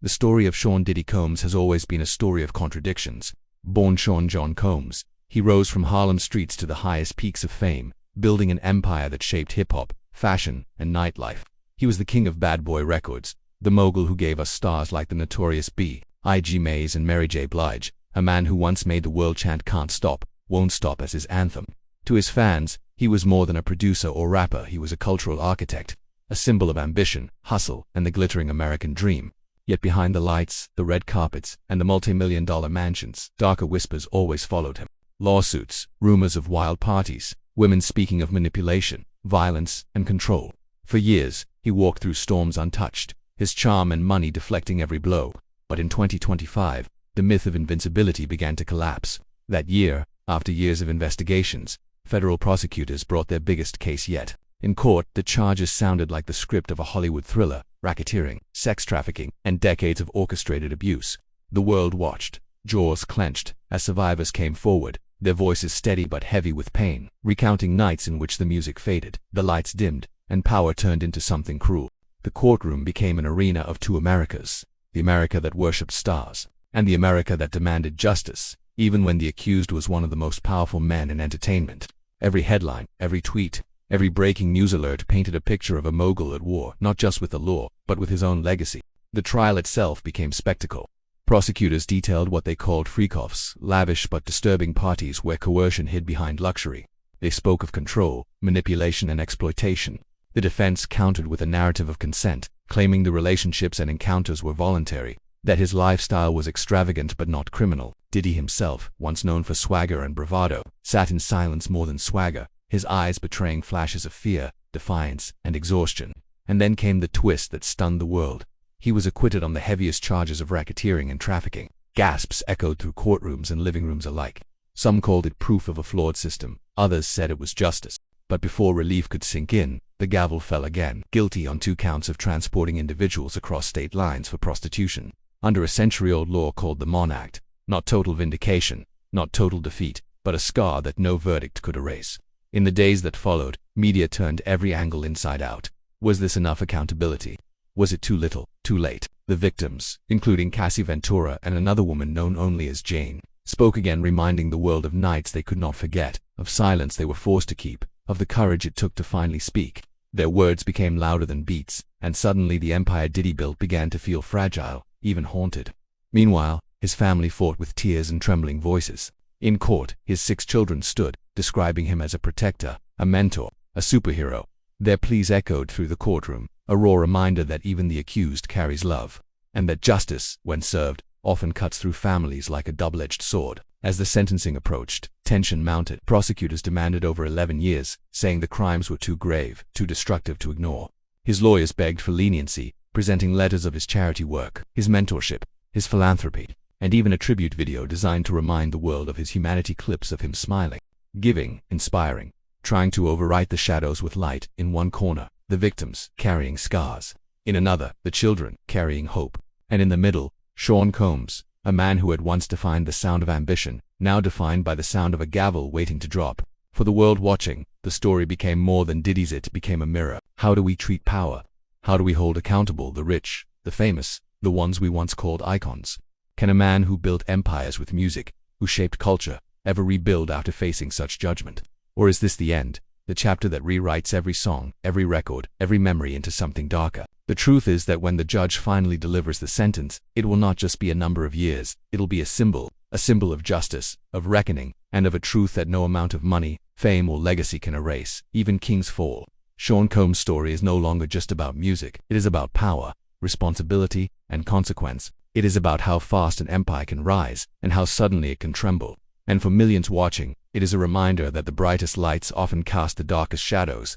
The story of Sean Diddy Combs has always been a story of contradictions. Born Sean John Combs, he rose from Harlem streets to the highest peaks of fame, building an empire that shaped hip-hop, fashion, and nightlife. He was the king of bad boy records, the mogul who gave us stars like the Notorious B.I.G. Mays and Mary J. Blige, a man who once made the world chant "Can't Stop, Won't Stop" as his anthem. To his fans, he was more than a producer or rapper. He was a cultural architect, a symbol of ambition, hustle, and the glittering American dream. Yet behind the lights, the red carpets, and the multi-million-dollar mansions, darker whispers always followed him. Lawsuits, rumors of wild parties, women speaking of manipulation, violence, and control. For years, he walked through storms untouched, his charm and money deflecting every blow. But in 2025, the myth of invincibility began to collapse. That year, after years of investigations, federal prosecutors brought their biggest case yet. In court, the charges sounded like the script of a Hollywood thriller: racketeering, sex trafficking, and decades of orchestrated abuse. The world watched, jaws clenched, as survivors came forward, their voices steady but heavy with pain, recounting nights in which the music faded, the lights dimmed, and power turned into something cruel. The courtroom became an arena of two Americas: the America that worshipped stars, and the America that demanded justice, even when the accused was one of the most powerful men in entertainment. Every headline, every tweet, every breaking news alert painted a picture of a mogul at war, not just with the law, but with his own legacy. The trial itself became spectacle. Prosecutors detailed what they called freak-offs, lavish but disturbing parties where coercion hid behind luxury. They spoke of control, manipulation, and exploitation. The defense countered with a narrative of consent, claiming the relationships and encounters were voluntary, that his lifestyle was extravagant but not criminal. Diddy himself, once known for swagger and bravado, sat in silence more than swagger, his eyes betraying flashes of fear, defiance, and exhaustion. And then came the twist that stunned the world. He was acquitted on the heaviest charges of racketeering and trafficking. Gasps echoed through courtrooms and living rooms alike. Some called it proof of a flawed system, others said it was justice. But before relief could sink in, the gavel fell again. Guilty on 2 counts of transporting individuals across state lines for prostitution, under a century-old law called the Mann Act. Not total vindication, not total defeat, but a scar that no verdict could erase. In the days that followed, media turned every angle inside out. Was this enough accountability? Was it too little, too late? The victims, including Cassie Ventura and another woman known only as Jane, spoke again, reminding the world of nights they could not forget, of silence they were forced to keep, of the courage it took to finally speak. Their words became louder than beats, and suddenly the empire Diddy built began to feel fragile, even haunted. Meanwhile, his family fought with tears and trembling voices. In court, his 6 children stood, describing him as a protector, a mentor, a superhero. Their pleas echoed through the courtroom, a raw reminder that even the accused carries love, and that justice, when served, often cuts through families like a double-edged sword. As the sentencing approached, tension mounted. Prosecutors demanded over 11 years, saying the crimes were too grave, too destructive to ignore. His lawyers begged for leniency, presenting letters of his charity work, his mentorship, his philanthropy, and even a tribute video designed to remind the world of his humanity, clips of him smiling, giving, inspiring, trying to overwrite the shadows with light. In one corner, the victims, carrying scars. In another, the children, carrying hope. And in the middle, Sean Combs, a man who had once defined the sound of ambition, now defined by the sound of a gavel waiting to drop. For the world watching, the story became more than Diddy's. It became a mirror. How do we treat power? How do we hold accountable the rich, the famous, the ones we once called icons? Can a man who built empires with music, who shaped culture, ever rebuild after facing such judgment? Or is this the end, the chapter that rewrites every song, every record, every memory into something darker? The truth is that when the judge finally delivers the sentence, it will not just be a number of years, it'll be a symbol of justice, of reckoning, and of a truth that no amount of money, fame, or legacy can erase. Even kings fall. Sean Combs' story is no longer just about music. It is about power, responsibility, and consequence. It is about how fast an empire can rise, and how suddenly it can tremble. And for millions watching, it is a reminder that the brightest lights often cast the darkest shadows.